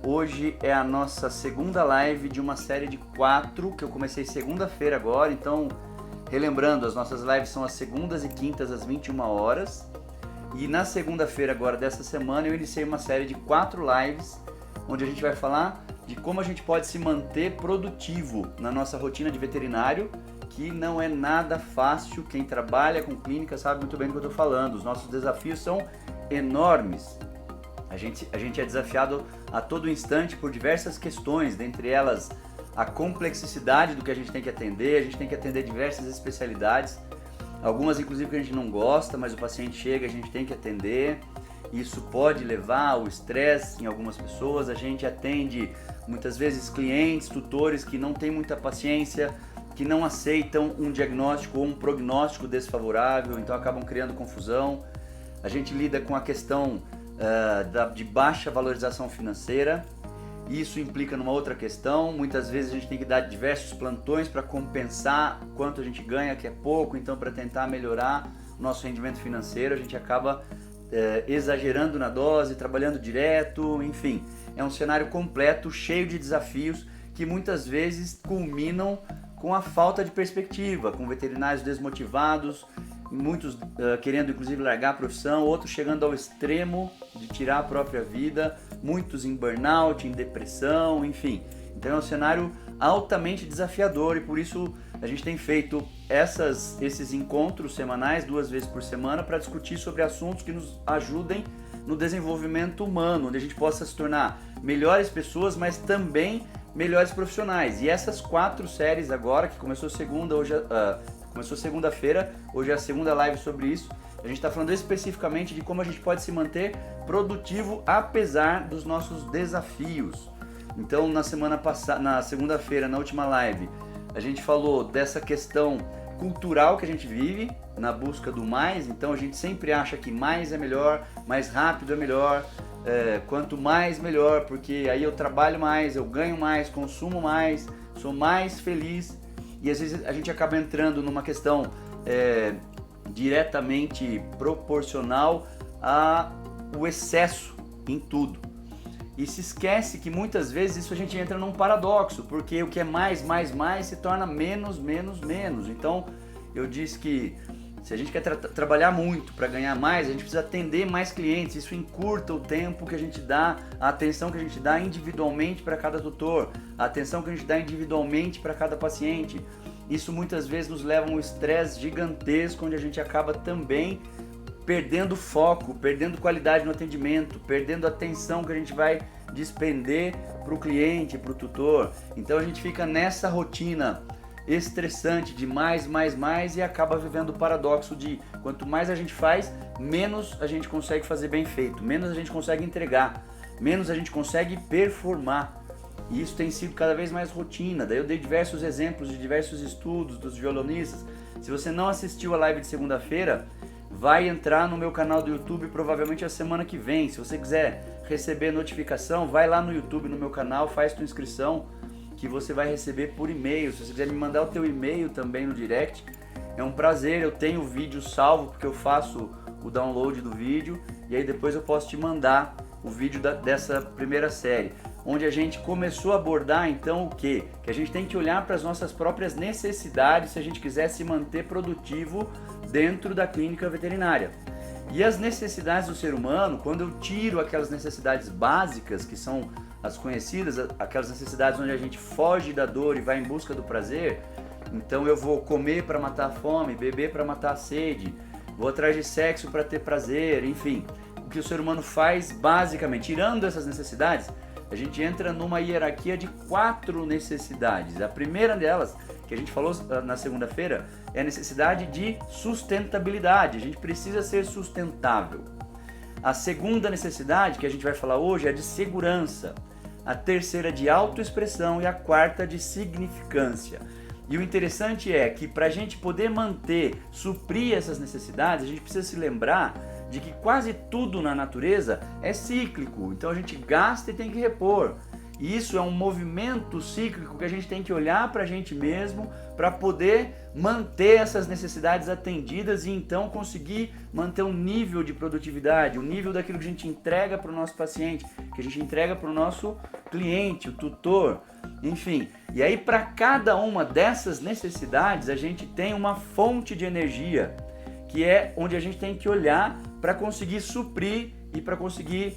Hoje é a nossa segunda live de uma série de 4 que eu comecei segunda-feira agora. Então, relembrando, as nossas lives são às segundas e quintas às 21 horas. E na segunda-feira agora dessa semana eu iniciei uma série de 4 lives onde a gente vai falar de como a gente pode se manter produtivo na nossa rotina de veterinário, que não é nada fácil. Quem trabalha com clínica sabe muito bem do que eu estou falando. Os nossos desafios são enormes. A gente é desafiado a todo instante por diversas questões, dentre elas a complexidade do que a gente tem que atender. A gente tem que atender diversas especialidades, algumas inclusive que a gente não gosta, mas o paciente chega, a gente tem que atender. Isso pode levar ao estresse em algumas pessoas. A gente atende muitas vezes clientes, tutores que não têm muita paciência, que não aceitam um diagnóstico ou um prognóstico desfavorável, então acabam criando confusão. A gente lida com a questão de baixa valorização financeira. Isso implica numa outra questão. Muitas vezes a gente tem que dar diversos plantões para compensar quanto a gente ganha, que é pouco. Então, para tentar melhorar o nosso rendimento financeiro, a gente acaba exagerando na dose, trabalhando direto, enfim. É um cenário completo, cheio de desafios que muitas vezes culminam com a falta de perspectiva, com veterinários desmotivados, muitos querendo inclusive largar a profissão, outros chegando ao extremo de tirar a própria vida, muitos em burnout, em depressão, enfim. Então é um cenário altamente desafiador e por isso a gente tem feito esses encontros semanais, 2 vezes por semana, para discutir sobre assuntos que nos ajudem no desenvolvimento humano, onde a gente possa se tornar melhores pessoas, mas também melhores profissionais. E essas 4 séries agora, que começou segunda-feira, hoje é a segunda live sobre isso. A gente está falando especificamente de como a gente pode se manter produtivo apesar dos nossos desafios. Então, na segunda-feira, na última live, a gente falou dessa questão cultural que a gente vive na busca do mais. Então, a gente sempre acha que mais é melhor, mais rápido é melhor, quanto mais melhor, porque aí eu trabalho mais, eu ganho mais, consumo mais, sou mais feliz. E às vezes a gente acaba entrando numa questão diretamente proporcional ao excesso em tudo. E se esquece que muitas vezes isso a gente entra num paradoxo, porque o que é mais se torna menos. Então eu disse que se a gente quer trabalhar muito para ganhar mais, a gente precisa atender mais clientes. Isso encurta o tempo que a gente dá, a atenção que a gente dá individualmente para cada tutor, a atenção que a gente dá individualmente para cada paciente. Isso muitas vezes nos leva a um estresse gigantesco, onde a gente acaba também perdendo foco, perdendo qualidade no atendimento, perdendo a atenção que a gente vai despender para o cliente, para o tutor. Então a gente fica nessa rotina estressante de mais e acaba vivendo o paradoxo de quanto mais a gente faz, menos a gente consegue fazer bem feito, menos a gente consegue entregar, menos a gente consegue performar. E isso tem sido cada vez mais rotina. Daí eu dei diversos exemplos de diversos estudos dos violonistas. Se você não assistiu a live de segunda-feira, vai entrar no meu canal do YouTube provavelmente a semana que vem. Se você quiser receber notificação, vai lá no YouTube, no meu canal, faz tua inscrição, que você vai receber por e-mail. Se você quiser me mandar o teu e-mail também no direct, é um prazer. Eu tenho o vídeo salvo, porque eu faço o download do vídeo, e aí depois eu posso te mandar o vídeo dessa primeira série, onde a gente começou a abordar então o quê? Que a gente tem que olhar para as nossas próprias necessidades se a gente quiser se manter produtivo dentro da clínica veterinária. E as necessidades do ser humano, quando eu tiro aquelas necessidades básicas, que são as conhecidas, aquelas necessidades onde a gente foge da dor e vai em busca do prazer, então eu vou comer para matar a fome, beber para matar a sede, vou atrás de sexo para ter prazer, enfim, o que o ser humano faz basicamente, tirando essas necessidades, a gente entra numa hierarquia de 4 necessidades. A primeira delas, que a gente falou na segunda-feira, é a necessidade de sustentabilidade. A gente precisa ser sustentável. A segunda necessidade, que a gente vai falar hoje, é de segurança. A terceira de autoexpressão e a quarta de significância. E o interessante é que para a gente poder suprir essas necessidades, a gente precisa se lembrar de que quase tudo na natureza é cíclico. Então a gente gasta e tem que repor. E isso é um movimento cíclico que a gente tem que olhar para a gente mesmo para poder manter essas necessidades atendidas e então conseguir manter um nível de produtividade, o nível daquilo que a gente entrega para o nosso paciente, que a gente entrega para o nosso cliente, o tutor, enfim. E aí para cada uma dessas necessidades a gente tem uma fonte de energia, que é onde a gente tem que olhar para conseguir suprir e para conseguir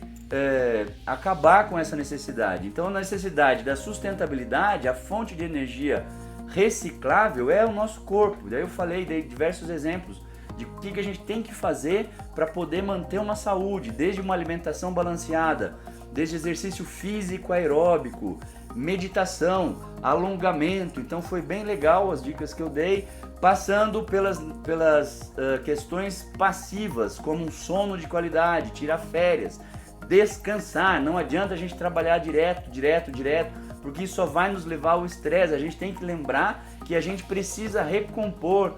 acabar com essa necessidade. Então a necessidade da sustentabilidade, a fonte de energia reciclável é o nosso corpo. Daí eu falei, dei diversos exemplos de o que a gente tem que fazer para poder manter uma saúde, desde uma alimentação balanceada, desde exercício físico aeróbico, meditação, alongamento. Então foi bem legal as dicas que eu dei, passando pelas questões passivas, como um sono de qualidade, tirar férias, descansar. Não adianta a gente trabalhar direto, porque isso só vai nos levar ao estresse. A gente tem que lembrar que a gente precisa recompor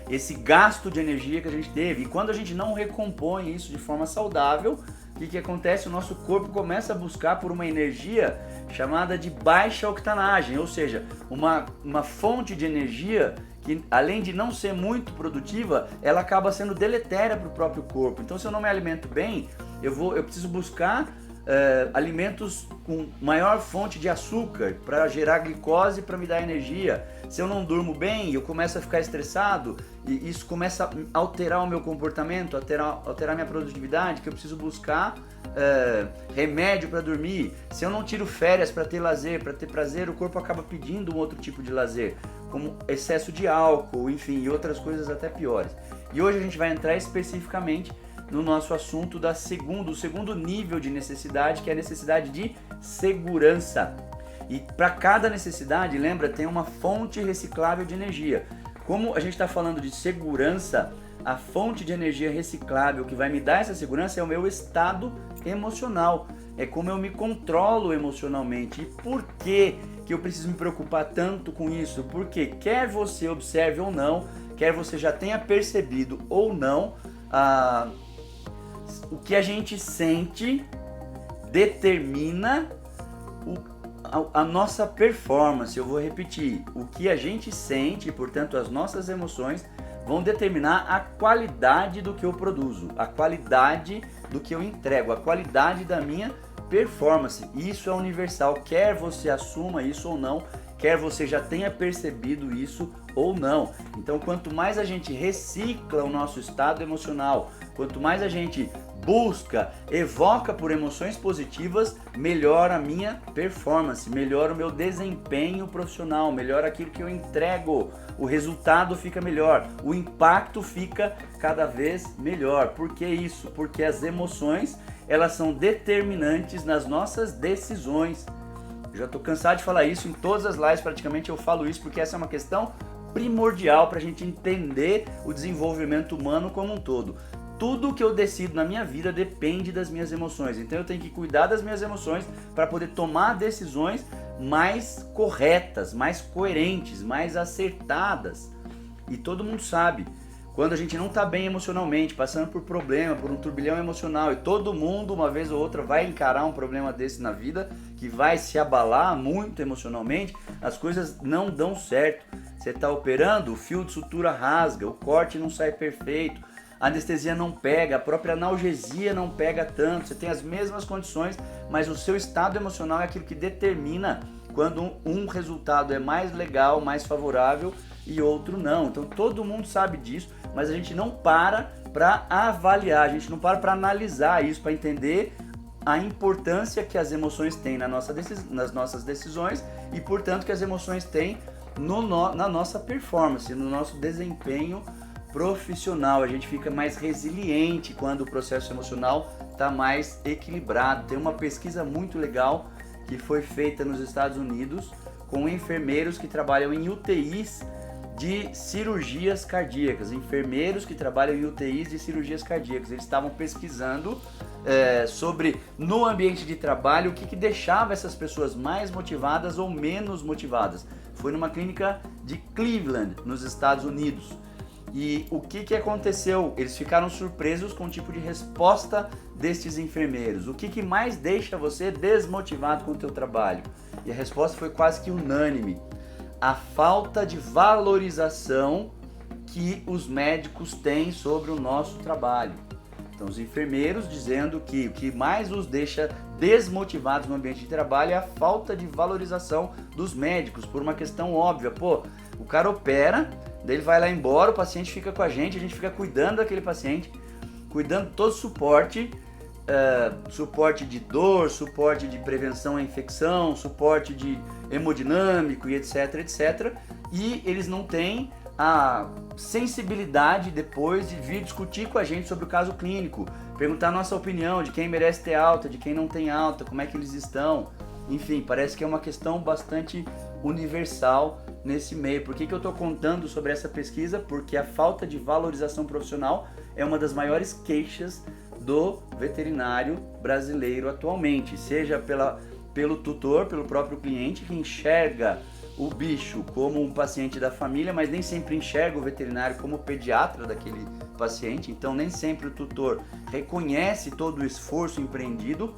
esse gasto de energia que a gente teve. E quando a gente não recompõe isso de forma saudável, o que acontece? O nosso corpo começa a buscar por uma energia chamada de baixa octanagem, ou seja, uma fonte de energia que, além de não ser muito produtiva, ela acaba sendo deletéria para o próprio corpo. Então, se eu não me alimento bem, eu preciso buscar alimentos com maior fonte de açúcar para gerar glicose para me dar energia. Se eu não durmo bem, eu começo a ficar estressado e isso começa a alterar o meu comportamento, alterar minha produtividade, que eu preciso buscar remédio para dormir. Se eu não tiro férias para ter lazer, para ter prazer, o corpo acaba pedindo um outro tipo de lazer, como excesso de álcool, enfim, e outras coisas até piores. E hoje a gente vai entrar especificamente no nosso assunto do segundo nível de necessidade, que é a necessidade de segurança. E para cada necessidade, lembra, tem uma fonte reciclável de energia. Como a gente está falando de segurança, a fonte de energia reciclável que vai me dar essa segurança é o meu estado emocional. É como eu me controlo emocionalmente. E por que eu preciso me preocupar tanto com isso? Porque quer você observe ou não, quer você já tenha percebido ou não, o que a gente sente determina a nossa performance. Eu vou repetir, o que a gente sente, portanto as nossas emoções, vão determinar a qualidade do que eu produzo, a qualidade do que eu entrego, a qualidade da minha performance. Isso é universal, quer você assuma isso ou não, quer você já tenha percebido isso ou não. Então, quanto mais a gente recicla o nosso estado emocional, quanto mais a gente busca, evoca por emoções positivas, melhora a minha performance, melhora o meu desempenho profissional, melhora aquilo que eu entrego, o resultado fica melhor, o impacto fica cada vez melhor. Por que isso? Porque as emoções, elas são determinantes nas nossas decisões. Eu já estou cansado de falar isso, em todas as lives praticamente eu falo isso, porque essa é uma questão primordial para a gente entender o desenvolvimento humano como um todo. Tudo que eu decido na minha vida depende das minhas emoções, então eu tenho que cuidar das minhas emoções para poder tomar decisões mais corretas, mais coerentes, mais acertadas. E todo mundo sabe, quando a gente não está bem emocionalmente, passando por problema, por um turbilhão emocional, e todo mundo uma vez ou outra vai encarar um problema desse na vida, que vai se abalar muito emocionalmente, as coisas não dão certo. Você está operando, o fio de sutura rasga, o corte não sai perfeito, a anestesia não pega, a própria analgesia não pega tanto, você tem as mesmas condições, mas o seu estado emocional é aquilo que determina quando um resultado é mais legal, mais favorável e outro não. Então todo mundo sabe disso, mas a gente não para avaliar, a gente não para analisar isso, para entender a importância que as emoções têm nas nossas decisões e, portanto, que as emoções têm na nossa performance, no nosso desempenho profissional. A gente fica mais resiliente quando o processo emocional está mais equilibrado. Tem uma pesquisa muito legal que foi feita nos Estados Unidos com enfermeiros que trabalham em UTIs de cirurgias cardíacas, enfermeiros que trabalham em UTIs de cirurgias cardíacas. Eles estavam pesquisando sobre, no ambiente de trabalho, o que deixava essas pessoas mais motivadas ou menos motivadas. Foi numa clínica de Cleveland, nos Estados Unidos. E o que aconteceu? Eles ficaram surpresos com o tipo de resposta destes enfermeiros. O que mais deixa você desmotivado com o teu trabalho? E a resposta foi quase que unânime. A falta de valorização que os médicos têm sobre o nosso trabalho. Então, os enfermeiros dizendo que o que mais os deixa desmotivados no ambiente de trabalho é a falta de valorização dos médicos, por uma questão óbvia. Pô, o cara opera, daí ele vai lá embora, o paciente fica com a gente fica cuidando daquele paciente, cuidando de todo o suporte, suporte de dor, suporte de prevenção à infecção, suporte de hemodinâmico e etc, etc. E eles não têm a sensibilidade depois de vir discutir com a gente sobre o caso clínico, perguntar a nossa opinião de quem merece ter alta, de quem não tem alta, como é que eles estão. Enfim, parece que é uma questão bastante universal nesse meio. Por que eu estou contando sobre essa pesquisa? Porque a falta de valorização profissional é uma das maiores queixas do veterinário brasileiro atualmente, seja pelo tutor, pelo próprio cliente que enxerga o bicho como um paciente da família, mas nem sempre enxerga o veterinário como pediatra daquele paciente, então nem sempre o tutor reconhece todo o esforço empreendido,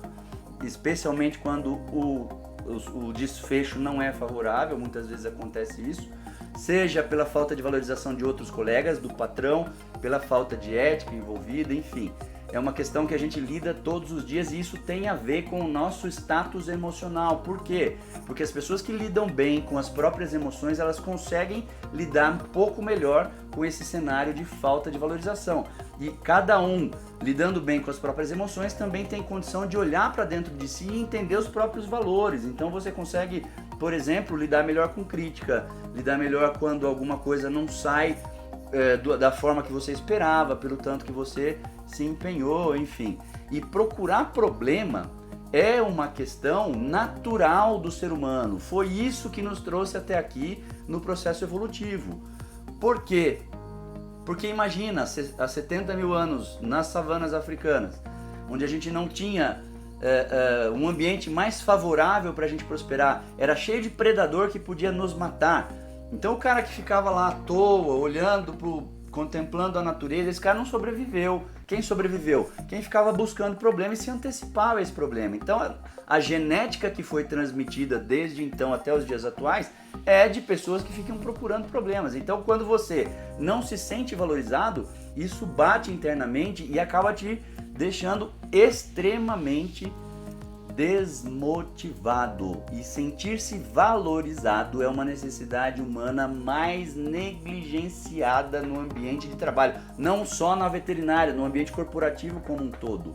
especialmente quando o desfecho não é favorável, muitas vezes acontece isso, seja pela falta de valorização de outros colegas, do patrão, pela falta de ética envolvida, enfim. É uma questão que a gente lida todos os dias e isso tem a ver com o nosso status emocional. Por quê? Porque as pessoas que lidam bem com as próprias emoções, elas conseguem lidar um pouco melhor com esse cenário de falta de valorização. E cada um lidando bem com as próprias emoções também tem condição de olhar para dentro de si e entender os próprios valores. Então você consegue, por exemplo, lidar melhor com crítica, lidar melhor quando alguma coisa não sai da forma que você esperava, pelo tanto que você se empenhou, enfim. E procurar problema é uma questão natural do ser humano. Foi isso que nos trouxe até aqui no processo evolutivo. Por quê? Porque imagina, há 70 mil anos, nas savanas africanas, onde a gente não tinha um ambiente mais favorável para a gente prosperar, era cheio de predador que podia nos matar. Então o cara que ficava lá à toa, contemplando a natureza, esse cara não sobreviveu. Quem sobreviveu? Quem ficava buscando problema e se antecipava a esse problema. Então a genética que foi transmitida desde então até os dias atuais é de pessoas que ficam procurando problemas. Então quando você não se sente valorizado, isso bate internamente e acaba te deixando extremamente desmotivado. E sentir-se valorizado é uma necessidade humana mais negligenciada no ambiente de trabalho, não só na veterinária, no ambiente corporativo como um todo.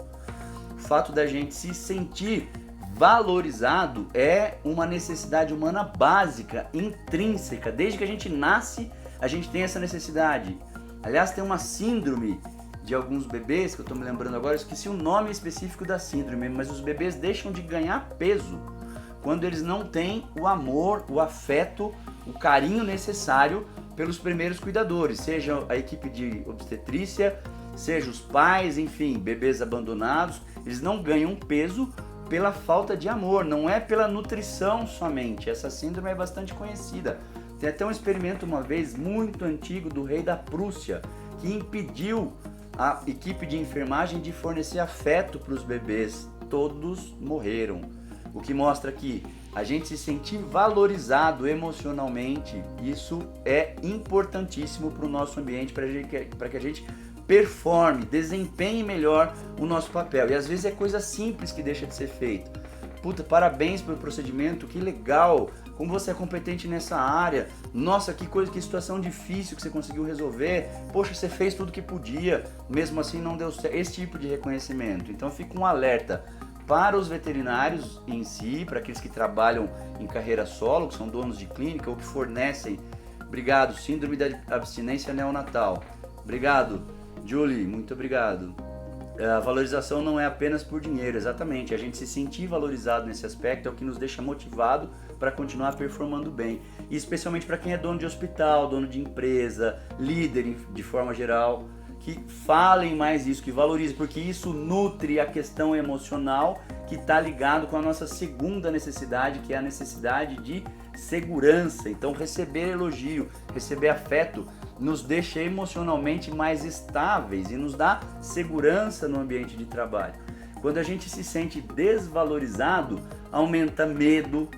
O fato da gente se sentir valorizado é uma necessidade humana básica, intrínseca. Desde que a gente nasce, a gente tem essa necessidade. Aliás, tem uma síndrome de alguns bebês, que eu estou me lembrando agora, eu esqueci o nome específico da síndrome, mas os bebês deixam de ganhar peso quando eles não têm o amor, o afeto, o carinho necessário pelos primeiros cuidadores, seja a equipe de obstetrícia, seja os pais, enfim, bebês abandonados, eles não ganham peso pela falta de amor, não é pela nutrição somente. Essa síndrome é bastante conhecida. Tem até um experimento uma vez muito antigo do rei da Prússia que impediu a equipe de enfermagem de fornecer afeto para os bebês. Todos morreram. O que mostra que a gente se sentir valorizado emocionalmente, isso é importantíssimo para o nosso ambiente, para que a gente performe, desempenhe melhor o nosso papel. E às vezes é coisa simples que deixa de ser feito. Puta, parabéns pelo procedimento, que legal, como você é competente nessa área, nossa, que coisa, que situação difícil que você conseguiu resolver, poxa, você fez tudo que podia, mesmo assim não deu certo, esse tipo de reconhecimento. Então fica um alerta para os veterinários em si, para aqueles que trabalham em carreira solo, que são donos de clínica ou que fornecem. Obrigado, síndrome da abstinência neonatal. Obrigado, Julie, muito obrigado. A valorização não é apenas por dinheiro, exatamente. A gente se sentir valorizado nesse aspecto é o que nos deixa motivado para continuar performando bem. E especialmente para quem é dono de hospital, dono de empresa, líder de forma geral, que falem mais isso, que valorizem, porque isso nutre a questão emocional que está ligado com a nossa segunda necessidade, que é a necessidade de segurança. Então, receber elogio, receber afeto, nos deixa emocionalmente mais estáveis e nos dá segurança no ambiente de trabalho. Quando a gente se sente desvalorizado, aumenta medo,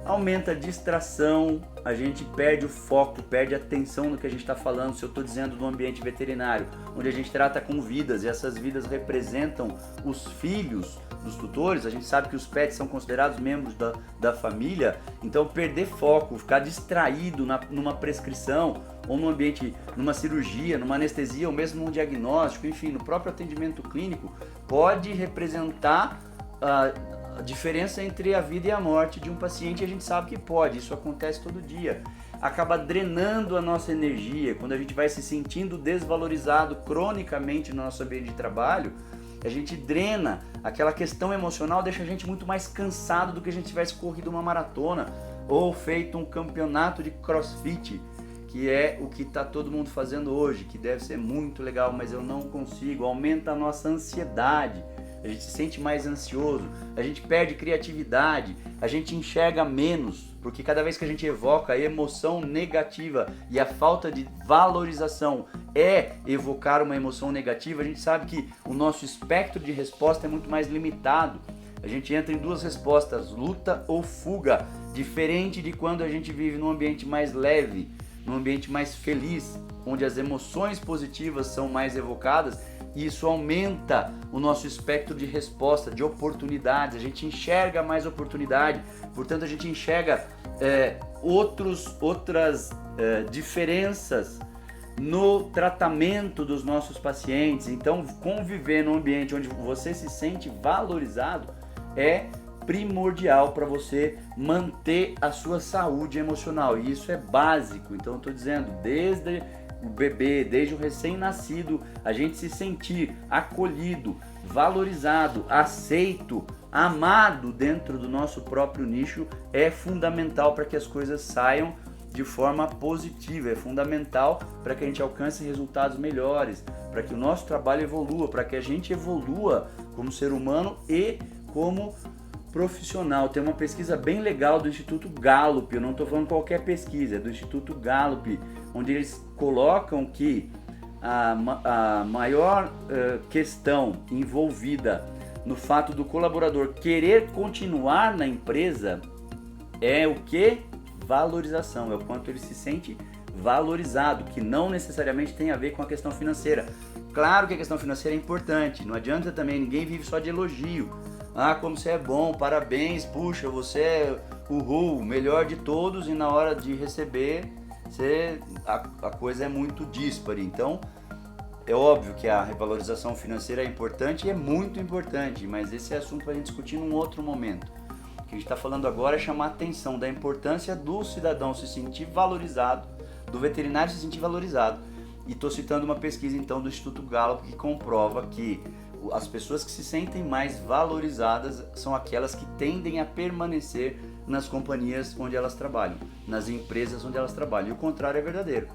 aumenta a distração, a gente perde o foco, perde a atenção no que a gente está falando. Se eu estou dizendo do ambiente veterinário, onde a gente trata com vidas e essas vidas representam os filhos dos tutores, a gente sabe que os pets são considerados membros da família, então perder foco, ficar distraído numa prescrição ou num ambiente, numa cirurgia, numa anestesia ou mesmo num diagnóstico, enfim, no próprio atendimento clínico, pode representar a diferença entre a vida e a morte de um paciente. A gente sabe que pode, isso acontece todo dia. Acaba drenando a nossa energia. Quando a gente vai se sentindo desvalorizado cronicamente no nosso ambiente de trabalho, a gente drena, aquela questão emocional deixa a gente muito mais cansado do que a gente tivesse corrido uma maratona ou feito um campeonato de crossfit, que é o que está todo mundo fazendo hoje, que deve ser muito legal, mas eu não consigo. Aumenta a nossa ansiedade, a gente se sente mais ansioso, a gente perde criatividade, a gente enxerga menos, porque cada vez que a gente evoca a emoção negativa e a falta de valorização é evocar uma emoção negativa, a gente sabe que o nosso espectro de resposta é muito mais limitado. A gente entra em duas respostas, luta ou fuga, diferente de quando a gente vive num ambiente mais leve, num ambiente mais feliz, onde as emoções positivas são mais evocadas, e isso aumenta o nosso espectro de resposta, de oportunidades. A gente enxerga mais oportunidade, portanto a gente enxerga outras diferenças no tratamento dos nossos pacientes. Então, conviver num ambiente onde você se sente valorizado é primordial para você manter a sua saúde emocional, e isso é básico. Então eu estou dizendo, desde o bebê, desde o recém-nascido, a gente se sentir acolhido, valorizado, aceito, amado dentro do nosso próprio nicho é fundamental para que as coisas saiam de forma positiva, é fundamental para que a gente alcance resultados melhores, para que o nosso trabalho evolua, para que a gente evolua como ser humano e como profissional. Tem uma pesquisa bem legal do Instituto Gallup, eu não estou falando qualquer pesquisa, é do Instituto Gallup, onde eles colocam que a maior questão envolvida no fato do colaborador querer continuar na empresa é o que? Valorização, é o quanto ele se sente valorizado, que não necessariamente tem a ver com a questão financeira. Claro que a questão financeira é importante, não adianta também, ninguém vive só de elogio. Ah, como você é bom, parabéns, puxa, você é o melhor de todos, e na hora de receber, a coisa é muito díspare. Então, é óbvio que a revalorização financeira é importante e é muito importante, mas esse é assunto para a gente discutir num outro momento. O que a gente está falando agora é chamar a atenção da importância do cidadão se sentir valorizado, do veterinário se sentir valorizado. E estou citando uma pesquisa então do Instituto Gallup que comprova que as pessoas que se sentem mais valorizadas são aquelas que tendem a permanecer nas companhias onde elas trabalham, nas empresas onde elas trabalham. E o contrário é verdadeiro.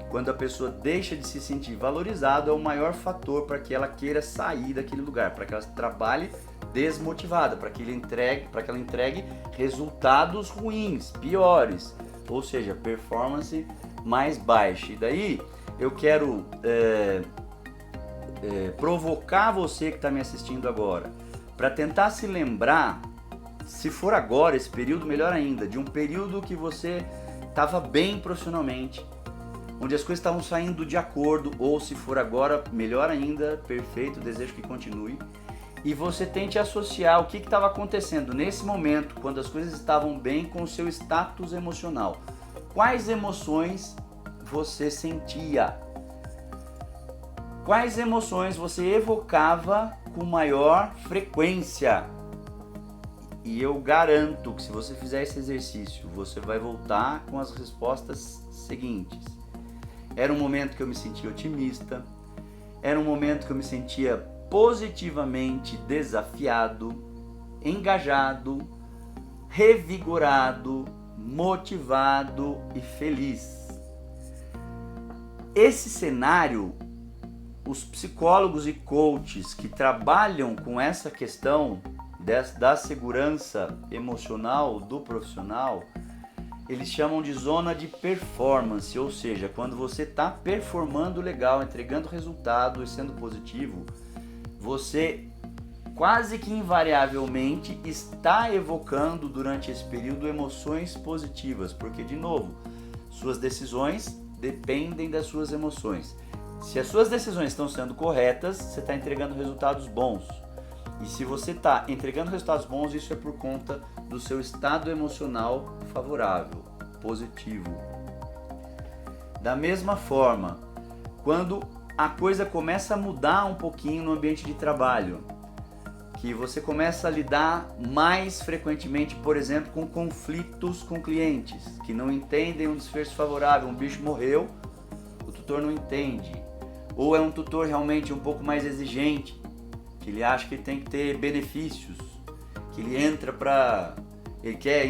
Quando a pessoa deixa de se sentir valorizada, é o maior fator para que ela queira sair daquele lugar, para que ela trabalhe desmotivada, para que ela entregue resultados ruins, piores, ou seja, performance mais baixa. E daí eu quero provocar você que está me assistindo agora, para tentar se lembrar, se for agora, esse período, melhor ainda, de um período que você estava bem profissionalmente, onde as coisas estavam saindo de acordo, ou se for agora, melhor ainda, perfeito, desejo que continue, e você tente associar o que estava acontecendo nesse momento, quando as coisas estavam bem, com o seu status emocional. Quais emoções você sentia? Quais emoções você evocava com maior frequência? E eu garanto que se você fizer esse exercício, você vai voltar com as respostas seguintes. Era um momento que eu me sentia otimista, era um momento que eu me sentia positivamente desafiado, engajado, revigorado, motivado e feliz. Esse cenário, os psicólogos e coaches que trabalham com essa questão da segurança emocional do profissional, eles chamam de zona de performance, ou seja, quando você está performando legal, entregando resultado e sendo positivo, você quase que invariavelmente está evocando durante esse período emoções positivas, porque, de novo, suas decisões dependem das suas emoções. Se as suas decisões estão sendo corretas, você está entregando resultados bons. E se você está entregando resultados bons, isso é por conta do seu estado emocional favorável, positivo. Da mesma forma, quando a coisa começa a mudar um pouquinho no ambiente de trabalho, que você começa a lidar mais frequentemente, por exemplo, com conflitos com clientes, que não entendem um desfecho favorável, um bicho morreu, o tutor não entende. Ou é um tutor realmente um pouco mais exigente, que ele acha que ele tem que ter benefícios, que ele ele quer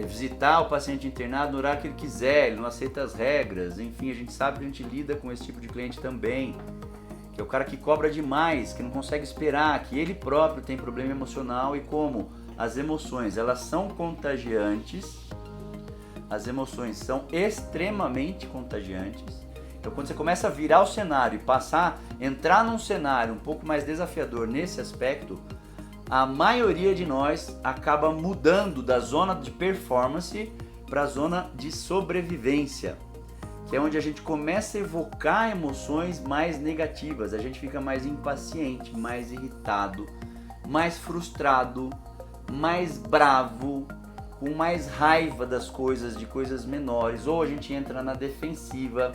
visitar o paciente internado no horário que ele quiser, ele não aceita as regras, enfim, a gente sabe que a gente lida com esse tipo de cliente também, que é o cara que cobra demais, que não consegue esperar, que ele próprio tem problema emocional. E como as emoções, elas são contagiantes, as emoções são extremamente contagiantes. Então quando você começa a virar o cenário e entrar num cenário um pouco mais desafiador nesse aspecto, a maioria de nós acaba mudando da zona de performance para a zona de sobrevivência, que é onde a gente começa a evocar emoções mais negativas, a gente fica mais impaciente, mais irritado, mais frustrado, mais bravo, com mais raiva das coisas, de coisas menores, ou a gente entra na defensiva,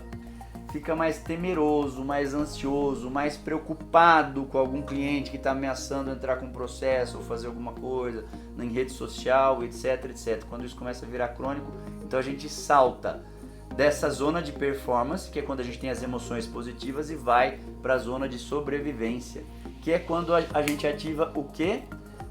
fica mais temeroso, mais ansioso, mais preocupado com algum cliente que está ameaçando entrar com um processo ou fazer alguma coisa em rede social, etc, etc. Quando isso começa a virar crônico, então a gente salta dessa zona de performance, que é quando a gente tem as emoções positivas, e vai para a zona de sobrevivência, que é quando a gente ativa o quê?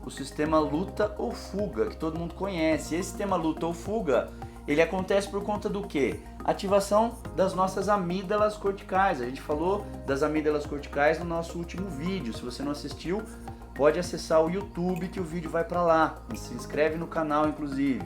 O sistema luta ou fuga, que todo mundo conhece. Esse sistema luta ou fuga, ele acontece por conta do quê? Ativação das nossas amígdalas corticais. A gente falou das amígdalas corticais no nosso último vídeo. Se você não assistiu, pode acessar o YouTube que o vídeo vai para lá. E se inscreve no canal, inclusive.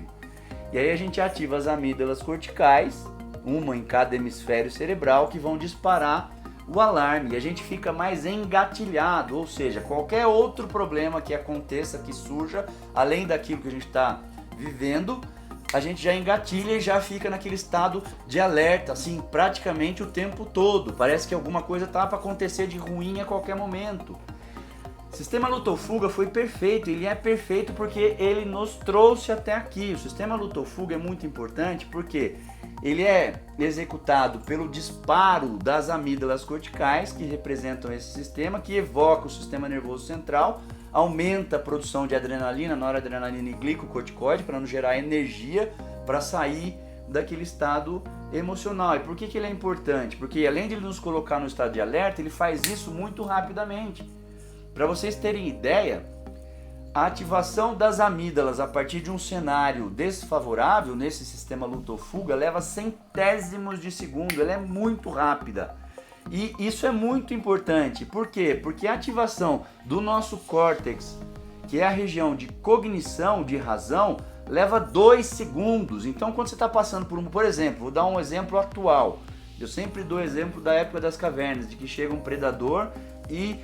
E aí a gente ativa as amígdalas corticais, uma em cada hemisfério cerebral, que vão disparar o alarme, e a gente fica mais engatilhado, ou seja, qualquer outro problema que aconteça, que surja, além daquilo que a gente está vivendo, a gente já engatilha e já fica naquele estado de alerta, assim, praticamente o tempo todo. Parece que alguma coisa está para acontecer de ruim a qualquer momento. O sistema luta ou fuga foi perfeito, ele é perfeito porque ele nos trouxe até aqui. O sistema luta ou fuga é muito importante porque ele é executado pelo disparo das amígdalas corticais, que representam esse sistema, que evoca o sistema nervoso central, aumenta a produção de adrenalina, noradrenalina e glicocorticoide para nos gerar energia para sair daquele estado emocional. E por que ele é importante? Porque além de ele nos colocar no estado de alerta, ele faz isso muito rapidamente. Para vocês terem ideia, a ativação das amígdalas a partir de um cenário desfavorável nesse sistema luta ou fuga leva centésimos de segundo, ela é muito rápida. E isso é muito importante. Por quê? Porque a ativação do nosso córtex, que é a região de cognição, de razão, leva 2 segundos. Então quando você está passando por exemplo, vou dar um exemplo atual. Eu sempre dou exemplo da época das cavernas, de que chega um predador e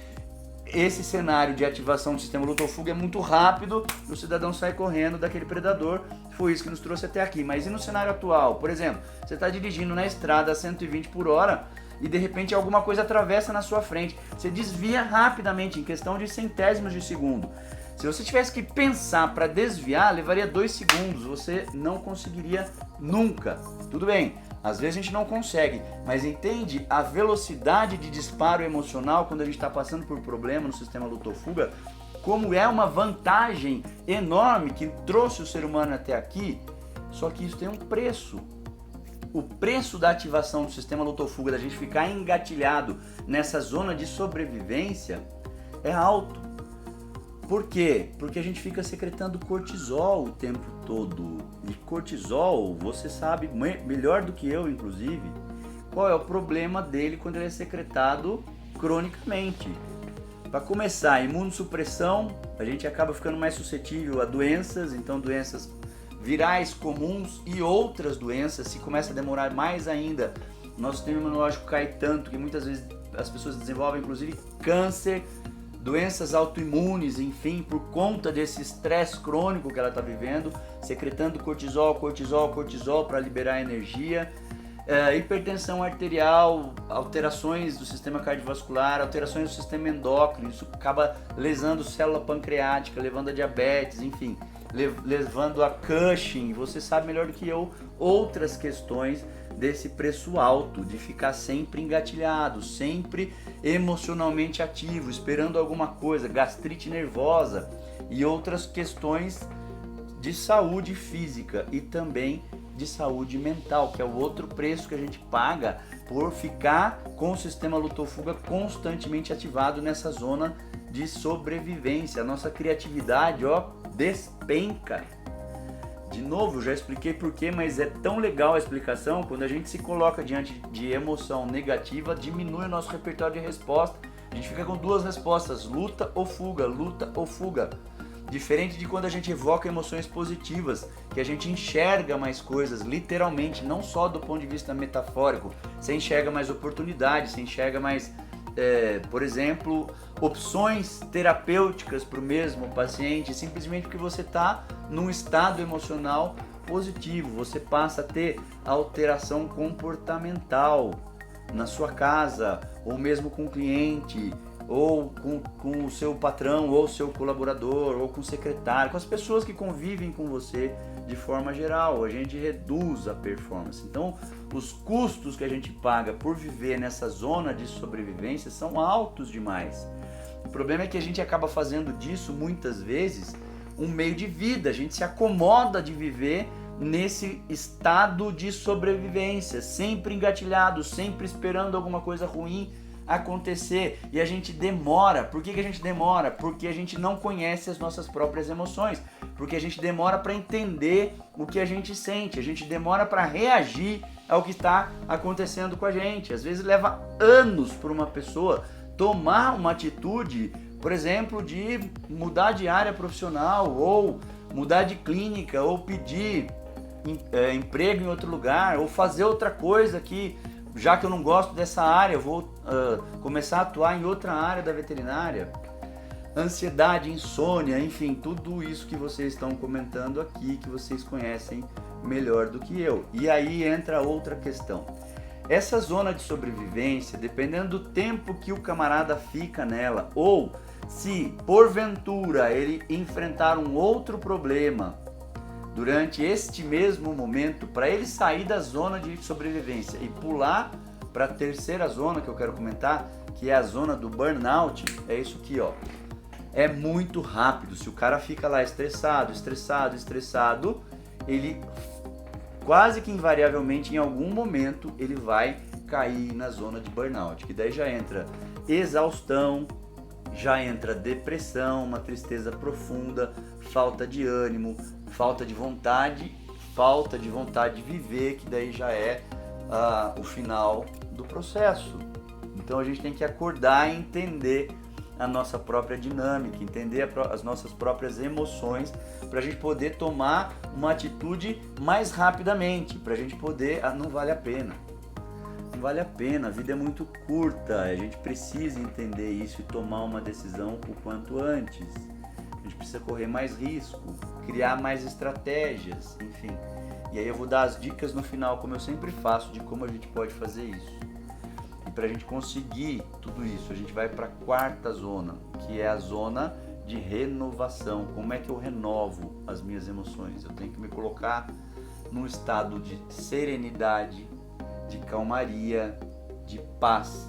esse cenário de ativação do sistema luta ou fuga é muito rápido, o cidadão sai correndo daquele predador. Foi isso que nos trouxe até aqui. Mas e no cenário atual? Por exemplo, você está dirigindo na estrada a 120 por hora e de repente alguma coisa atravessa na sua frente. Você desvia rapidamente, em questão de centésimos de segundo. Se você tivesse que pensar para desviar, levaria 2 segundos, você não conseguiria nunca. Tudo bem, às vezes a gente não consegue, mas entende a velocidade de disparo emocional quando a gente está passando por problema no sistema luta ou fuga, como é uma vantagem enorme que trouxe o ser humano até aqui, só que isso tem um preço. O preço da ativação do sistema luta ou fuga, da gente ficar engatilhado nessa zona de sobrevivência, é alto. Por quê? Porque a gente fica secretando cortisol o tempo todo. E cortisol, você sabe melhor do que eu, qual é o problema dele quando ele é secretado cronicamente. Para começar, imunossupressão, a gente acaba ficando mais suscetível a doenças, então doenças virais comuns e outras doenças. Se começa a demorar mais ainda, nosso sistema imunológico cai tanto que muitas vezes as pessoas desenvolvem inclusive câncer, doenças autoimunes, enfim, por conta desse estresse crônico que ela está vivendo, secretando cortisol para liberar energia. Hipertensão arterial, alterações do sistema cardiovascular, alterações do sistema endócrino, isso acaba lesando célula pancreática, levando a diabetes, enfim, levando a Cushing. Você sabe melhor do que eu outras questões desse preço alto, de ficar sempre engatilhado, sempre emocionalmente ativo, esperando alguma coisa, gastrite nervosa e outras questões de saúde física e também de saúde mental, que é o outro preço que a gente paga por ficar com o sistema luto-fuga constantemente ativado nessa zona de sobrevivência. A nossa criatividade, despenca. De novo, já expliquei porquê, mas é tão legal a explicação. Quando a gente se coloca diante de emoção negativa, diminui o nosso repertório de resposta. A gente fica com duas respostas, luta ou fuga, luta ou fuga. Diferente de quando a gente evoca emoções positivas, que a gente enxerga mais coisas, literalmente, não só do ponto de vista metafórico. Você enxerga mais oportunidades, você enxerga mais, por exemplo, opções terapêuticas para o mesmo paciente, simplesmente porque você está num estado emocional positivo. Você passa a ter alteração comportamental na sua casa, ou mesmo com o cliente, ou com o seu patrão, ou seu colaborador, ou com o secretário, com as pessoas que convivem com você de forma geral. A gente reduz a performance. Então, os custos que a gente paga por viver nessa zona de sobrevivência são altos demais. O problema é que a gente acaba fazendo disso, muitas vezes, um meio de vida. A gente se acomoda de viver nesse estado de sobrevivência, sempre engatilhado, sempre esperando alguma coisa ruim acontecer, e a gente demora. Por que a gente demora? Porque a gente não conhece as nossas próprias emoções, porque a gente demora para entender o que a gente sente, a gente demora para reagir ao que está acontecendo com a gente. Às vezes leva anos para uma pessoa tomar uma atitude, por exemplo, de mudar de área profissional, ou mudar de clínica, ou pedir emprego em outro lugar, ou fazer outra coisa que, já que eu não gosto dessa área, eu vou começar a atuar em outra área da veterinária. Ansiedade, insônia, enfim, tudo isso que vocês estão comentando aqui, que vocês conhecem melhor do que eu. E aí entra outra questão. Essa zona de sobrevivência, dependendo do tempo que o camarada fica nela, ou se porventura ele enfrentar um outro problema durante este mesmo momento, para ele sair da zona de sobrevivência e pular para a terceira zona que eu quero comentar, que é a zona do burnout, é isso aqui, é muito rápido. Se o cara fica lá estressado, ele quase que invariavelmente, em algum momento, ele vai cair na zona de burnout, que daí já entra exaustão, já entra depressão, uma tristeza profunda, falta de ânimo, falta de vontade de viver, que daí já é o final do processo. Então a gente tem que acordar e entender a nossa própria dinâmica, entender as nossas próprias emoções, para a gente poder tomar uma atitude mais rapidamente, para a gente poder, não vale a pena, a vida é muito curta, a gente precisa entender isso e tomar uma decisão o quanto antes. A gente precisa correr mais risco, criar mais estratégias, enfim. E aí eu vou dar as dicas no final, como eu sempre faço, de como a gente pode fazer isso. E para a gente conseguir tudo isso, a gente vai para a quarta zona, que é a zona de renovação. Como é que eu renovo as minhas emoções? Eu tenho que me colocar num estado de serenidade, de calmaria, de paz,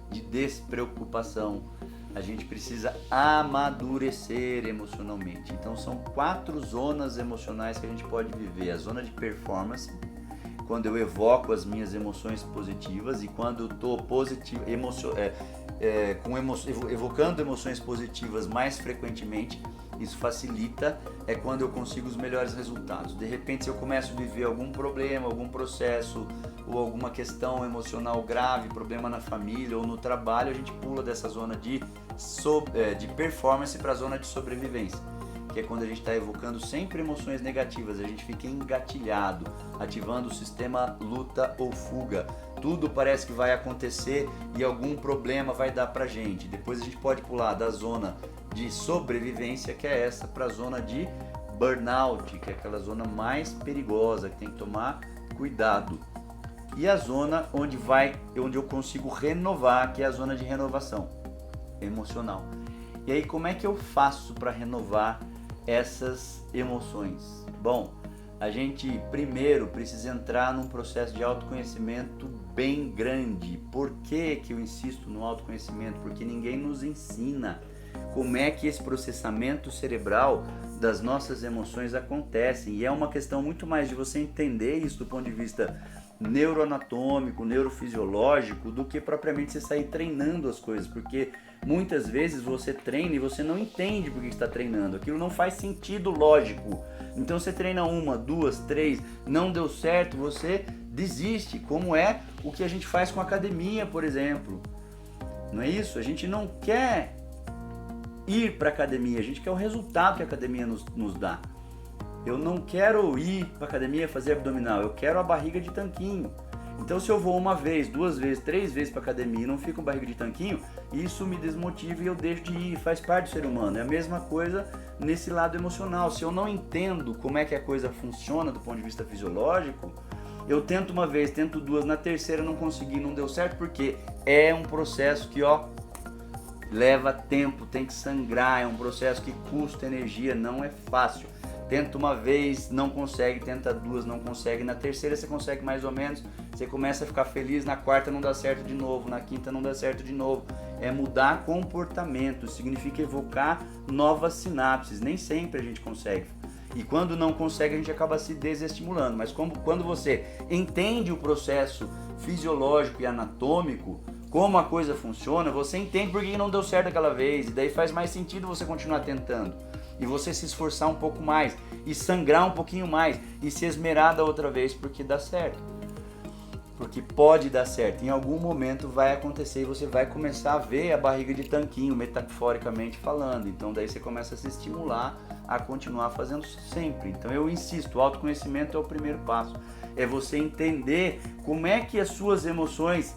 de despreocupação. A gente precisa amadurecer emocionalmente. Então são 4 zonas emocionais que a gente pode viver. A zona de performance, quando eu evoco as minhas emoções positivas, e quando eu estou evocando emoções positivas mais frequentemente, isso facilita, é quando eu consigo os melhores resultados. De repente, se eu começo a viver algum problema, algum processo ou alguma questão emocional grave, problema na família ou no trabalho, a gente pula dessa zona de de performance para a zona de sobrevivência, que é quando a gente está evocando sempre emoções negativas, a gente fica engatilhado, ativando o sistema luta ou fuga. Tudo parece que vai acontecer e algum problema vai dar pra gente. Depois a gente pode pular da zona de sobrevivência, que é essa, para a zona de burnout, que é aquela zona mais perigosa, que tem que tomar cuidado. E a zona onde eu consigo renovar, que é a zona de renovação emocional. E aí, como é que eu faço para renovar essas emoções? Bom, a gente primeiro precisa entrar num processo de autoconhecimento bem grande. Por que eu insisto no autoconhecimento? Porque ninguém nos ensina como é que esse processamento cerebral das nossas emoções acontece. E é uma questão muito mais de você entender isso do ponto de vista neuroanatômico, neurofisiológico, do que propriamente você sair treinando as coisas, porque muitas vezes você treina e você não entende por que está treinando, aquilo não faz sentido lógico. Então você treina 1, 2, 3, não deu certo, você desiste, como é o que a gente faz com a academia, por exemplo. Não é isso? A gente não quer ir para a academia, a gente quer o resultado que a academia nos dá. Eu não quero ir para a academia fazer abdominal, eu quero a barriga de tanquinho. Então se eu vou 1 vez, 2 vezes, 3 vezes para a academia e não fico com barriga de tanquinho, isso me desmotiva e eu deixo de ir, faz parte do ser humano. É a mesma coisa nesse lado emocional. Se eu não entendo como é que a coisa funciona do ponto de vista fisiológico, eu tento 1 vez, tento 2, na terceira não consegui, não deu certo, porque é um processo que leva tempo, tem que sangrar, é um processo que custa energia, não é fácil. Tenta 1 vez, não consegue, tenta 2, não consegue, na terceira você consegue mais ou menos, você começa a ficar feliz, na quarta não dá certo de novo, na quinta não dá certo de novo. É mudar comportamento, significa evocar novas sinapses, nem sempre a gente consegue. E quando não consegue a gente acaba se desestimulando, mas quando você entende o processo fisiológico e anatômico, como a coisa funciona, você entende por que não deu certo aquela vez, e daí faz mais sentido você continuar tentando. E você se esforçar um pouco mais, e sangrar um pouquinho mais, e se esmerar da outra vez, porque dá certo. Porque pode dar certo, em algum momento vai acontecer e você vai começar a ver a barriga de tanquinho, metaforicamente falando. Então daí você começa a se estimular a continuar fazendo sempre. Então eu insisto, o autoconhecimento é o primeiro passo. É você entender como é que as suas emoções,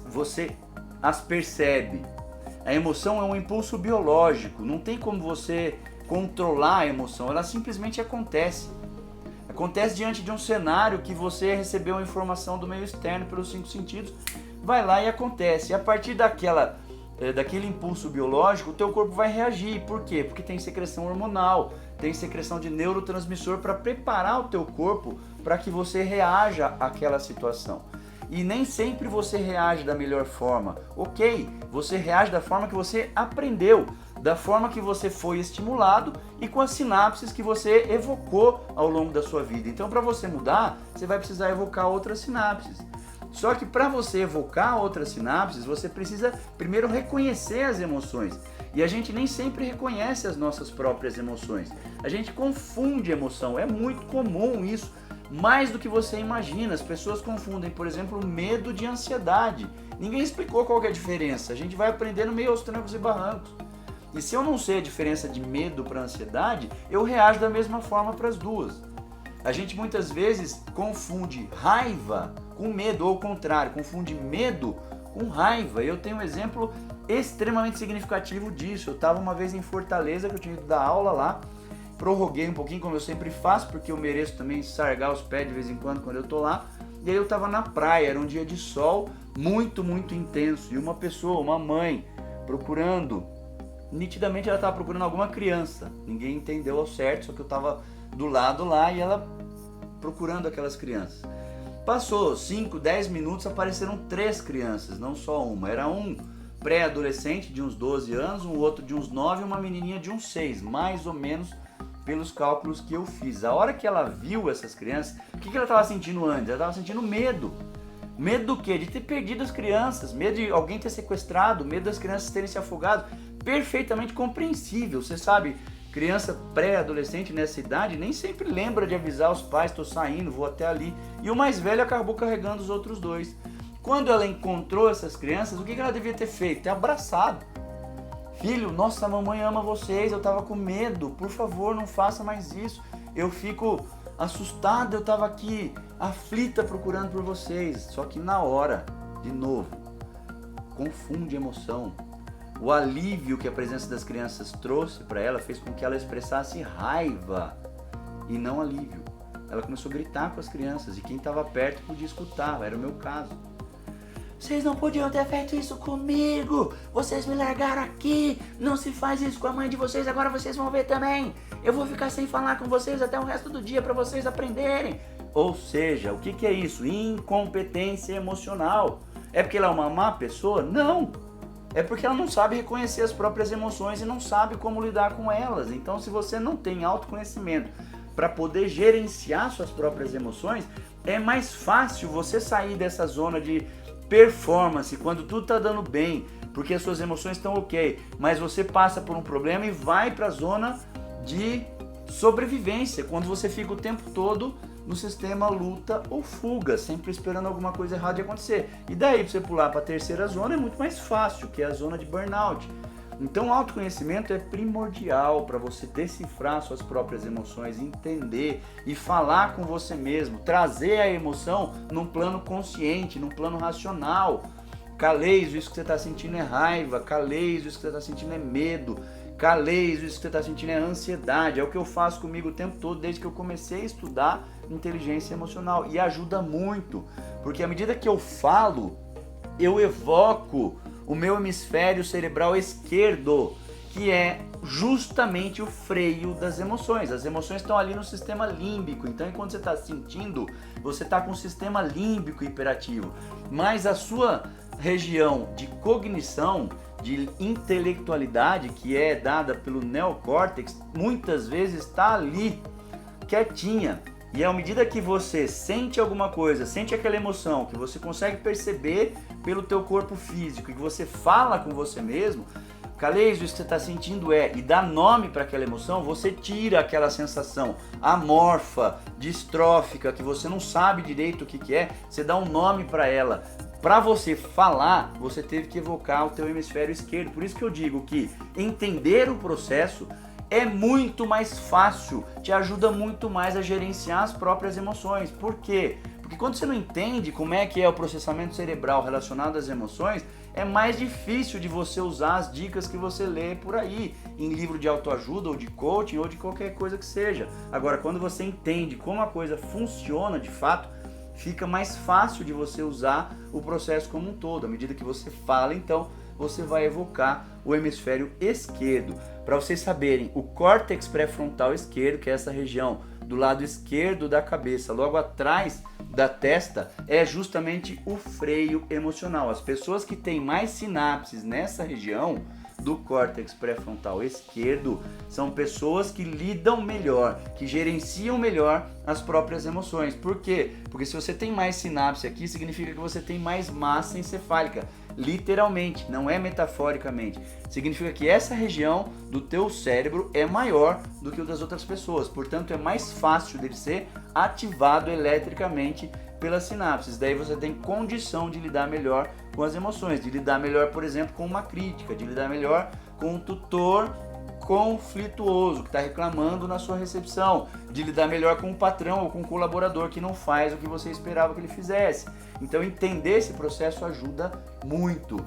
você as percebe. A emoção é um impulso biológico, não tem como você controlar a emoção, ela simplesmente acontece. Acontece diante de um cenário que você recebeu a informação do meio externo pelos 5 sentidos, vai lá e acontece. E a partir daquele impulso biológico, o teu corpo vai reagir. Por quê? Porque tem secreção hormonal, tem secreção de neurotransmissor para preparar o teu corpo para que você reaja àquela situação. E nem sempre você reage da melhor forma. Ok, você reage da forma que você aprendeu, da forma que você foi estimulado e com as sinapses que você evocou ao longo da sua vida. Então, para você mudar, você vai precisar evocar outras sinapses. Só que para você evocar outras sinapses, você precisa primeiro reconhecer as emoções. E a gente nem sempre reconhece as nossas próprias emoções. A gente confunde emoção, é muito comum isso. Mais do que você imagina, as pessoas confundem, por exemplo, medo de ansiedade. Ninguém explicou qual que é a diferença, a gente vai aprendendo meio aos trancos e barrancos. E se eu não sei a diferença de medo para ansiedade, eu reajo da mesma forma para as duas. A gente muitas vezes confunde raiva com medo, ou ao contrário, confunde medo com raiva. Eu tenho um exemplo extremamente significativo disso. Eu estava uma vez em Fortaleza, que eu tinha ido dar aula lá, prorroguei um pouquinho, como eu sempre faço, porque eu mereço também sargar os pés de vez em quando eu tô lá. E aí eu tava na praia, era um dia de sol muito, muito intenso. E uma pessoa, uma mãe, procurando, nitidamente ela tava procurando alguma criança. Ninguém entendeu ao certo, só que eu tava do lado lá e ela procurando aquelas crianças. Passou 5, 10 minutos, apareceram 3 crianças, não só uma. Era um pré-adolescente de uns 12 anos, um outro de uns 9 e uma menininha de uns 6, mais ou menos pelos cálculos que eu fiz. A hora que ela viu essas crianças, o que ela estava sentindo antes? Ela estava sentindo medo. Medo do quê? De ter perdido as crianças, medo de alguém ter sequestrado, medo das crianças terem se afogado. Perfeitamente compreensível. Você sabe, criança pré-adolescente nessa idade nem sempre lembra de avisar os pais, estou saindo, vou até ali. E o mais velho acabou carregando os outros 2. Quando ela encontrou essas crianças, o que ela devia ter feito? Ter abraçado. Filho, nossa, a mamãe ama vocês, eu tava com medo, por favor, não faça mais isso. Eu fico assustada, eu tava aqui aflita procurando por vocês. Só que na hora, de novo, confunde emoção. O alívio que a presença das crianças trouxe para ela fez com que ela expressasse raiva e não alívio. Ela começou a gritar com as crianças e quem estava perto podia escutar, era o meu caso. Vocês não podiam ter feito isso comigo, vocês me largaram aqui, não se faz isso com a mãe de vocês, agora vocês vão ver também. Eu vou ficar sem falar com vocês até o resto do dia para vocês aprenderem. Ou seja, o que é isso? Incompetência emocional. É porque ela é uma má pessoa? Não! É porque ela não sabe reconhecer as próprias emoções e não sabe como lidar com elas. Então, se você não tem autoconhecimento para poder gerenciar suas próprias emoções, é mais fácil você sair dessa zona de performance quando tudo está dando bem, porque as suas emoções estão ok, mas você passa por um problema e vai para a zona de sobrevivência, quando você fica o tempo todo no sistema luta ou fuga, sempre esperando alguma coisa errada de acontecer. E daí para você pular para a terceira zona é muito mais fácil, que é a zona de burnout. Então o autoconhecimento é primordial para você decifrar suas próprias emoções, entender e falar com você mesmo, trazer a emoção num plano consciente, num plano racional. Caleis, isso que você está sentindo é raiva, Caleis, isso que você está sentindo é medo, Caleis, isso que você está sentindo é ansiedade. É o que eu faço comigo o tempo todo desde que eu comecei a estudar inteligência emocional e ajuda muito, porque à medida que eu falo, eu evoco o meu hemisfério cerebral esquerdo, que é justamente o freio das emoções. As emoções estão ali no sistema límbico, então enquanto você está sentindo, você está com o sistema límbico hiperativo, mas a sua região de cognição, de intelectualidade, que é dada pelo neocórtex, muitas vezes está ali, quietinha. E à medida que você sente alguma coisa, sente aquela emoção, que você consegue perceber pelo teu corpo físico e que você fala com você mesmo, Caleis, isso que você está sentindo e dá nome para aquela emoção, você tira aquela sensação amorfa, distrófica, que você não sabe direito o que é, você dá um nome para ela. Para você falar, você teve que evocar o teu hemisfério esquerdo. Por isso que eu digo que entender o processo é muito mais fácil, te ajuda muito mais a gerenciar as próprias emoções. Por quê? Porque quando você não entende como é que é o processamento cerebral relacionado às emoções, é mais difícil de você usar as dicas que você lê por aí, em livro de autoajuda ou de coaching ou de qualquer coisa que seja. Agora, quando você entende como a coisa funciona de fato, fica mais fácil de você usar o processo como um todo. À medida que você fala, então, você vai evocar o hemisfério esquerdo. Para vocês saberem, o córtex pré-frontal esquerdo, que é essa região do lado esquerdo da cabeça, logo atrás da testa, é justamente o freio emocional. As pessoas que têm mais sinapses nessa região do córtex pré-frontal esquerdo são pessoas que lidam melhor, que gerenciam melhor as próprias emoções. Por quê? Porque se você tem mais sinapse aqui, significa que você tem mais massa encefálica. Literalmente, não é metaforicamente. Significa que essa região do teu cérebro é maior do que o das outras pessoas. Portanto, é mais fácil dele ser ativado eletricamente pelas sinapses. Daí você tem condição de lidar melhor com as emoções, de lidar melhor, por exemplo, com uma crítica, de lidar melhor com um tutor conflituoso que está reclamando na sua recepção, de lidar melhor com um patrão ou com um colaborador que não faz o que você esperava que ele fizesse. Então entender esse processo ajuda muito.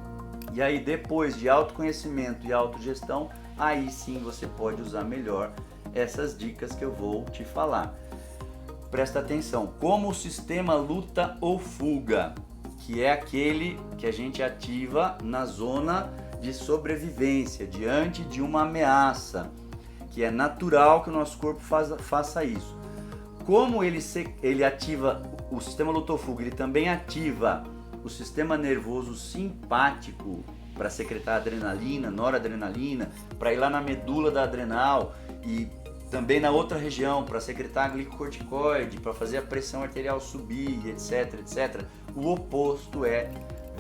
E aí depois de autoconhecimento e autogestão, aí sim você pode usar melhor essas dicas que eu vou te falar. Presta atenção, como o sistema luta ou fuga, que é aquele que a gente ativa na zona de sobrevivência, diante de uma ameaça, que é natural que o nosso corpo faça isso. Como ele ativa o sistema luta ou fuga, ele também ativa o sistema nervoso simpático para secretar adrenalina, noradrenalina, para ir lá na medula da adrenal e também na outra região para secretar glicocorticoide, para fazer a pressão arterial subir, etc, etc. O oposto é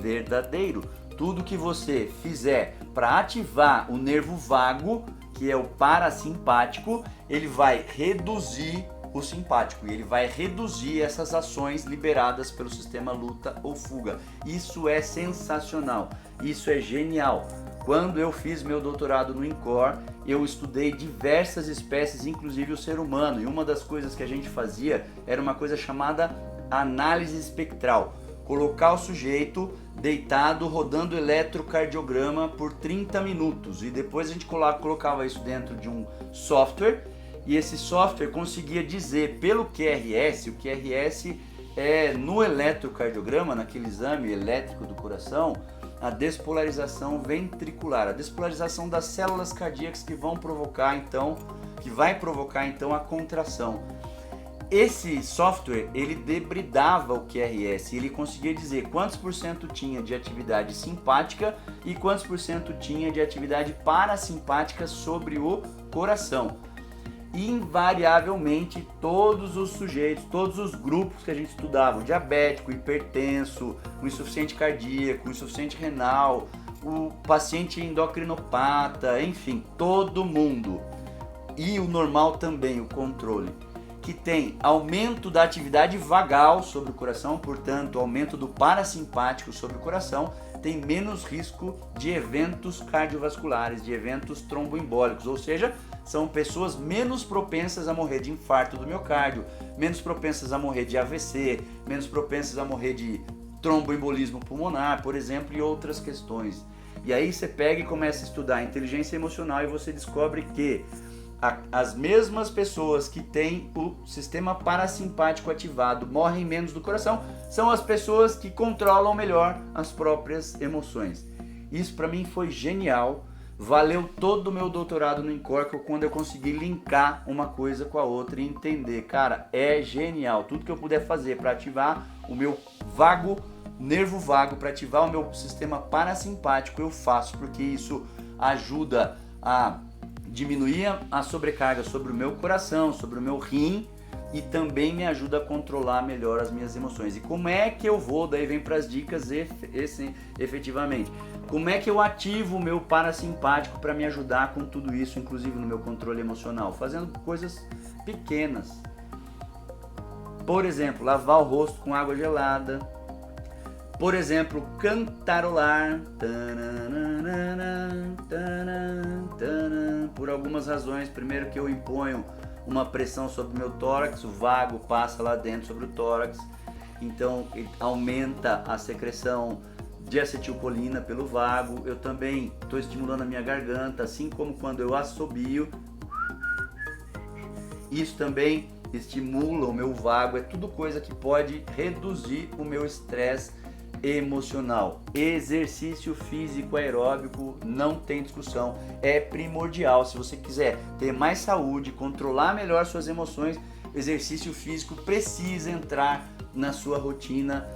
verdadeiro. Tudo que você fizer para ativar o nervo vago, que é o parasimpático, ele vai reduzir o simpático e ele vai reduzir essas ações liberadas pelo sistema luta ou fuga. Isso é sensacional, isso é genial. Quando eu fiz meu doutorado no INCOR, eu estudei diversas espécies, inclusive o ser humano, e uma das coisas que a gente fazia era uma coisa chamada análise espectral. Colocar o sujeito deitado rodando eletrocardiograma por 30 minutos e depois a gente colocava isso dentro de um software e esse software conseguia dizer pelo QRS, o QRS é no eletrocardiograma, naquele exame elétrico do coração, a despolarização ventricular, a despolarização das células cardíacas que vai provocar então a contração. Esse software, ele debridava o QRS, ele conseguia dizer quantos por cento tinha de atividade simpática e quantos por cento tinha de atividade parasimpática sobre o coração. E invariavelmente todos os sujeitos, todos os grupos que a gente estudava, o diabético, o hipertenso, o insuficiente cardíaco, o insuficiente renal, o paciente endocrinopata, enfim, todo mundo, e o normal também, o controle, que tem aumento da atividade vagal sobre o coração, portanto, aumento do parasimpático sobre o coração, tem menos risco de eventos cardiovasculares, de eventos tromboembólicos, ou seja, são pessoas menos propensas a morrer de infarto do miocárdio, menos propensas a morrer de AVC, menos propensas a morrer de tromboembolismo pulmonar, por exemplo, e outras questões. E aí você pega e começa a estudar inteligência emocional e você descobre que as mesmas pessoas que têm o sistema parasimpático ativado morrem menos do coração, são as pessoas que controlam melhor as próprias emoções. Isso para mim foi genial, valeu todo o meu doutorado no INCOR quando eu consegui linkar uma coisa com a outra e entender, cara, é genial, tudo que eu puder fazer para ativar o meu nervo vago, para ativar o meu sistema parasimpático eu faço, porque isso ajuda a diminuir a sobrecarga sobre o meu coração, sobre o meu rim e também me ajuda a controlar melhor as minhas emoções. E como é que eu vou, daí vem para as dicas efetivamente, como é que eu ativo o meu parasimpático para me ajudar com tudo isso, inclusive no meu controle emocional? Fazendo coisas pequenas. Por exemplo, lavar o rosto com água gelada. Por exemplo, cantarolar. Por algumas razões. Primeiro que eu imponho uma pressão sobre o meu tórax, o vago passa lá dentro sobre o tórax, então ele aumenta a secreção de acetilcolina pelo vago. Eu também estou estimulando a minha garganta, assim como quando eu assobio. Isso também estimula o meu vago, é tudo coisa que pode reduzir o meu estresse emocional. Exercício físico aeróbico não tem discussão, é primordial. Se você quiser ter mais saúde, controlar melhor suas emoções, exercício físico precisa entrar na sua rotina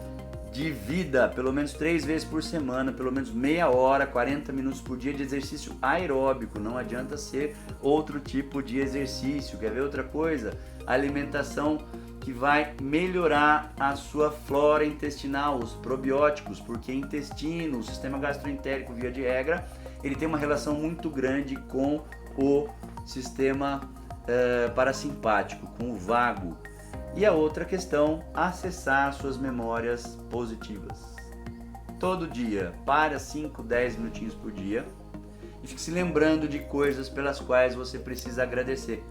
de vida, pelo menos 3 vezes por semana, pelo menos meia hora, 40 minutos por dia de exercício aeróbico. Não adianta ser outro tipo de exercício. Quer ver outra coisa? Alimentação que vai melhorar a sua flora intestinal, os probióticos, porque intestino, o sistema gastroentérico, via de regra, ele tem uma relação muito grande com o sistema parasimpático, com o vago. E a outra questão, acessar suas memórias positivas. Todo dia, para 5, 10 minutinhos por dia e fique se lembrando de coisas pelas quais você precisa agradecer.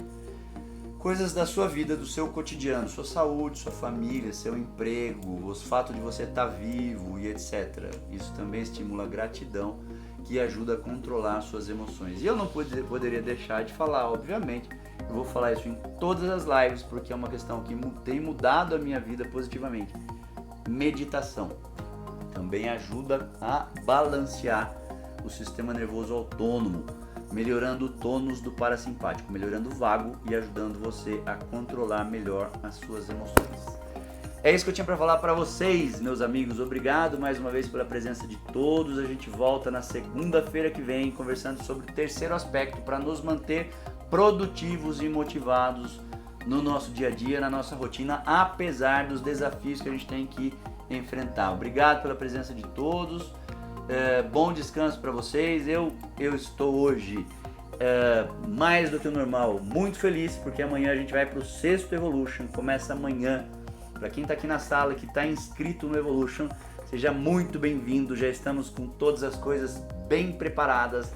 Coisas da sua vida, do seu cotidiano, sua saúde, sua família, seu emprego, o fato de você estar vivo e etc. Isso também estimula a gratidão, que ajuda a controlar suas emoções. E eu não poderia deixar de falar, obviamente, eu vou falar isso em todas as lives, porque é uma questão que tem mudado a minha vida positivamente. Meditação também ajuda a balancear o sistema nervoso autônomo, melhorando o tônus do parasimpático, melhorando o vago e ajudando você a controlar melhor as suas emoções. É isso que eu tinha para falar para vocês, meus amigos. Obrigado mais uma vez pela presença de todos. A gente volta na segunda-feira que vem conversando sobre o terceiro aspecto para nos manter produtivos e motivados no nosso dia a dia, na nossa rotina, apesar dos desafios que a gente tem que enfrentar. Obrigado pela presença de todos. Bom descanso para vocês. Eu estou hoje mais do que o normal, muito feliz, porque amanhã a gente vai para o sexto Evolution. Começa amanhã. Para quem está aqui na sala, que está inscrito no Evolution, seja muito bem-vindo. Já estamos com todas as coisas bem preparadas.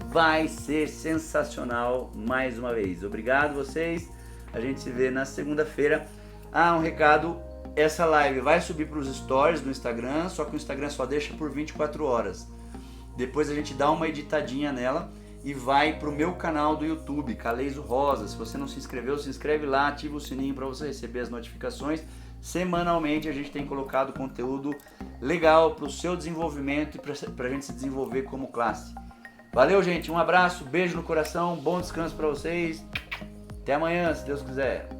Vai ser sensacional mais uma vez. Obrigado vocês. A gente se vê na segunda-feira. Um recado, essa live vai subir para os stories do Instagram, só que o Instagram só deixa por 24 horas. Depois a gente dá uma editadinha nela e vai pro meu canal do YouTube, Caleiso Rosa. Se você não se inscreveu, se inscreve lá, ativa o sininho para você receber as notificações. Semanalmente a gente tem colocado conteúdo legal para o seu desenvolvimento e para a gente se desenvolver como classe. Valeu, gente, um abraço, beijo no coração, bom descanso para vocês. Até amanhã, se Deus quiser.